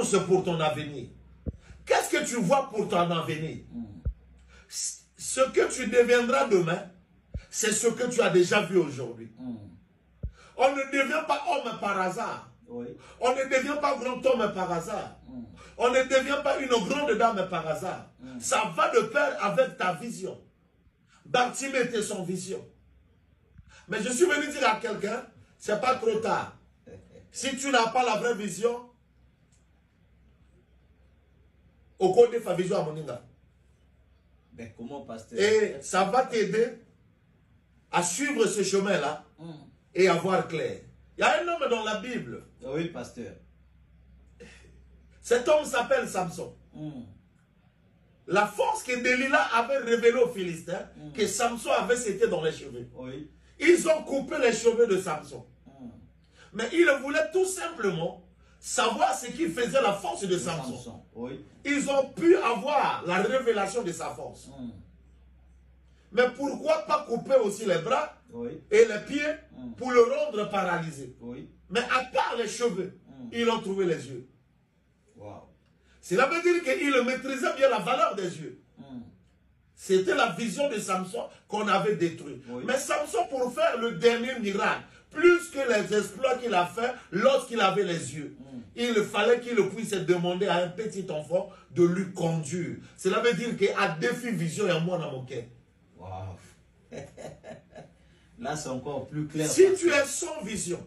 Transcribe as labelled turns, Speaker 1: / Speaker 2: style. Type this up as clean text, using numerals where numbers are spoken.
Speaker 1: t'annonce pour ton avenir. Qu'est-ce que tu vois pour ton avenir? Ce que tu deviendras demain, c'est ce que tu as déjà vu aujourd'hui. On ne devient pas homme par hasard.
Speaker 2: Oui.
Speaker 1: On ne devient pas grand homme par hasard. On ne devient pas une grande dame par hasard. Ça va de pair avec ta vision. Bartimée était son vision. Mais je suis venu dire à quelqu'un, c'est pas trop tard. Si tu n'as pas la vraie vision, au côté de ta vision à Moninga.
Speaker 2: Mais comment, pasteur?
Speaker 1: Et ça va t'aider à suivre ce chemin-là et à voir clair. Il y a un homme dans la Bible.
Speaker 2: Oui, pasteur.
Speaker 1: Cet homme s'appelle Samson. La force que Delilah avait révélée aux Philistins, que Samson avait, c'était dans les cheveux.
Speaker 2: Oui.
Speaker 1: Ils ont coupé les cheveux de Samson. Mais ils voulaient tout simplement savoir ce qui faisait la force de Samson.
Speaker 2: Oui.
Speaker 1: Ils ont pu avoir la révélation de sa force. Mais pourquoi pas couper aussi les bras et les pieds pour le rendre paralysé? Mais à part les cheveux, ils ont trouvé les yeux.
Speaker 2: Wow.
Speaker 1: Cela veut dire qu'il maîtrisait bien la valeur des yeux. C'était la vision de Samson qu'on avait détruite. Mais Samson, pour faire le dernier miracle, plus que les exploits qu'il a fait lorsqu'il avait les yeux, il fallait qu'il puisse demander à un petit enfant de lui conduire. Cela veut dire qu'à défi vision, il y a moi dans mon cœur.
Speaker 2: Wow. Là, c'est encore plus clair.
Speaker 1: Si tu es sans vision,